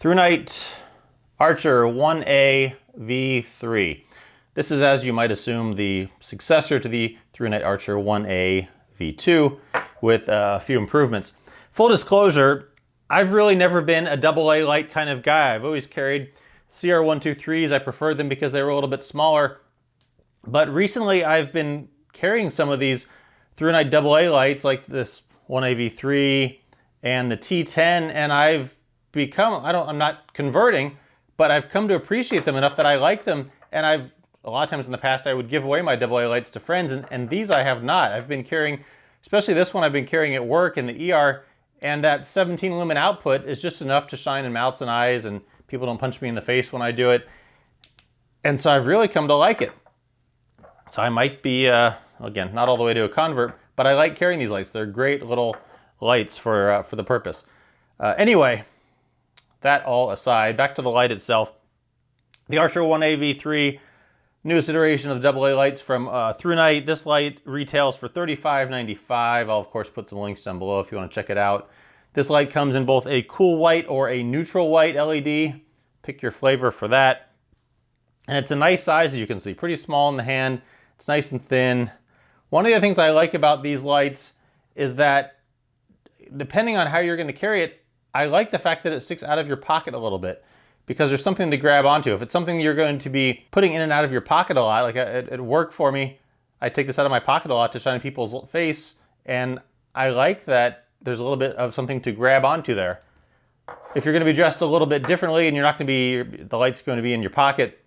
Thrunite Archer 1A V3. This is, as you might assume, the successor to the Thrunite Archer 1A V2 with a few improvements. Full disclosure, I've really never been a AA light kind of guy. I've always carried CR123s. I preferred them because they were a little bit smaller. But recently I've been carrying some of these Thrunite AA lights like this 1A V3 and the T10, and I've become, I'm not converting, but I've come to appreciate them enough that I like them. And a lot of times in the past I would give away my AA lights to friends, and these I have not. I've been carrying, especially this one I've been carrying at work in the ER, and that 17 lumen output is just enough to shine in mouths and eyes, and people don't punch me in the face when I do it. And so I've really come to like it. So I might be, again, not all the way to a convert, but I like carrying these lights. They're great little lights for the purpose. Anyway, that all aside, back to the light itself. The Archer 1A V3, newest iteration of the AA lights from Thrunite. This light retails for $35.95. I'll of course put some links down below if you want to check it out. This light comes in both a cool white or a neutral white LED. Pick your flavor for that. And it's a nice size, as you can see, pretty small in the hand. It's nice and thin. One of the things I like about these lights is that depending on how you're going to carry it, I like the fact that it sticks out of your pocket a little bit, because there's something to grab onto. If it's something you're going to be putting in and out of your pocket a lot, like at work for me, I take this out of my pocket a lot to shine people's face, and I like that there's a little bit of something to grab onto there. If you're going to be dressed a little bit differently and you're not going to be, the light's going to be in your pocket,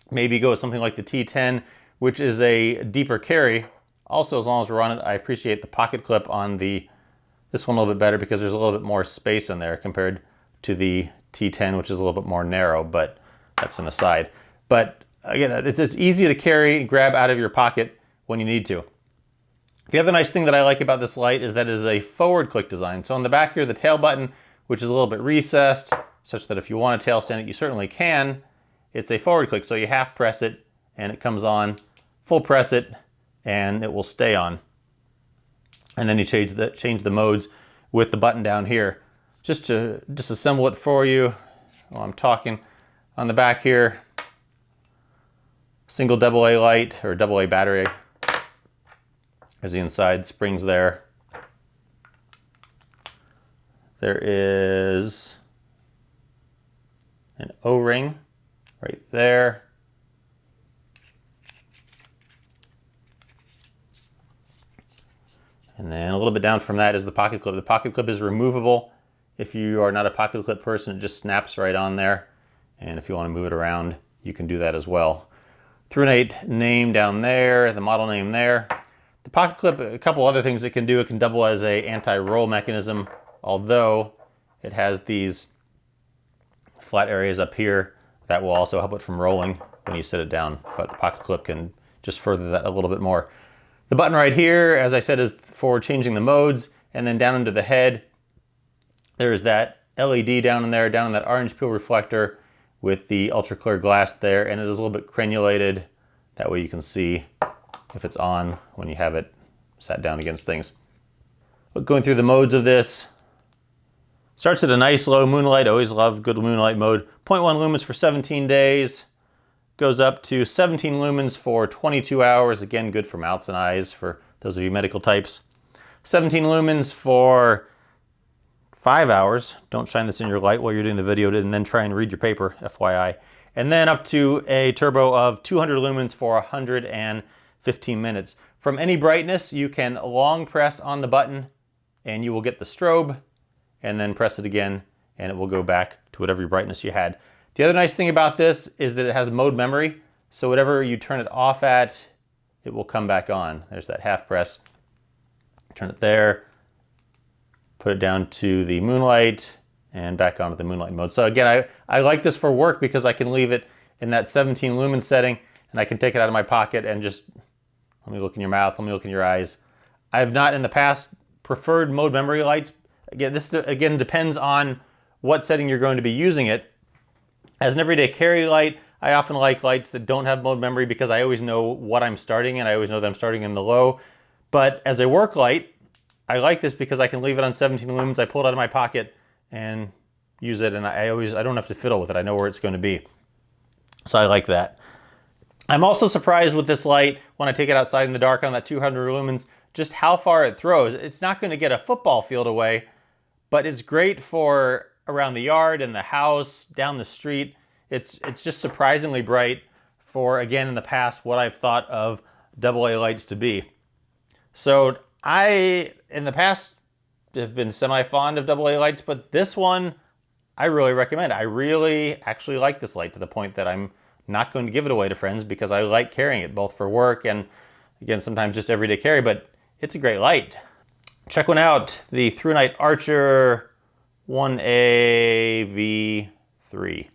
maybe go with something like the T10, which is a deeper carry. Also, as long as we're on it, I appreciate the pocket clip on this one a little bit better because there's a little bit more space in there compared to the T10, which is a little bit more narrow, but that's an aside. But again, it's easy to carry and grab out of your pocket when you need to. The other nice thing that I like about this light is that it is a forward click design. So on the back here, the tail button, which is a little bit recessed, such that if you want to tail stand it, you certainly can. It's a forward click, so you half press it and it comes on, full press it, and it will stay on. And then you change the modes with the button down here. Just to disassemble it for you while I'm talking. On the back here, single AA light or AA battery. There's the inside springs there. There is an O-ring right there. And then a little bit down from that is the pocket clip. The pocket clip is removable. If you are not a pocket clip person, it just snaps right on there. And if you want to move it around, you can do that as well. Thrunite name down there, the model name there. The pocket clip, a couple other things it can do. It can double as a anti-roll mechanism, although it has these flat areas up here that will also help it from rolling when you sit it down. But the pocket clip can just further that a little bit more. The button right here, as I said, is for changing the modes, and then down into the head, there's that LED down in there, down in that orange peel reflector with the ultra clear glass there, and it is a little bit crenulated. That way you can see if it's on when you have it sat down against things. But going through the modes of this, starts at a nice low moonlight. I always love good moonlight mode. 0.1 lumens for 17 days. Goes up to 17 lumens for 22 hours. Again, good for mouths and eyes for those of you medical types. 17 lumens for 5 hours. Don't shine this in your light while you're doing the video and then try and read your paper, FYI. And then up to a turbo of 200 lumens for 115 minutes. From any brightness, you can long press on the button and you will get the strobe, and then press it again and it will go back to whatever brightness you had. The other nice thing about this is that it has mode memory, so whatever you turn it off at, it will come back on. There's that half press. Turn it there, put it down to the moonlight, and back onto the moonlight mode. So again, I like this for work because I can leave it in that 17 lumen setting, and I can take it out of my pocket and just, let me look in your mouth, let me look in your eyes. I have not in the past preferred mode memory lights. Again, this again depends on what setting you're going to be using it. As an everyday carry light, I often like lights that don't have mode memory because I always know what I'm starting in. I always know that I'm starting in the low. But as a work light, I like this because I can leave it on 17 lumens. I pull it out of my pocket and use it, and I don't have to fiddle with it. I know where it's going to be. So I like that. I'm also surprised with this light when I take it outside in the dark on that 200 lumens, just how far it throws. It's not going to get a football field away, but it's great for around the yard, in the house, down the street. It's just surprisingly bright for, again, in the past, what I've thought of AA lights to be. So I, in the past, have been semi-fond of AA lights, but this one I really recommend. I really actually like this light to the point that I'm not going to give it away to friends because I like carrying it both for work and, again, sometimes just everyday carry, but it's a great light. Check one out, the Thrunite Archer 1A V3.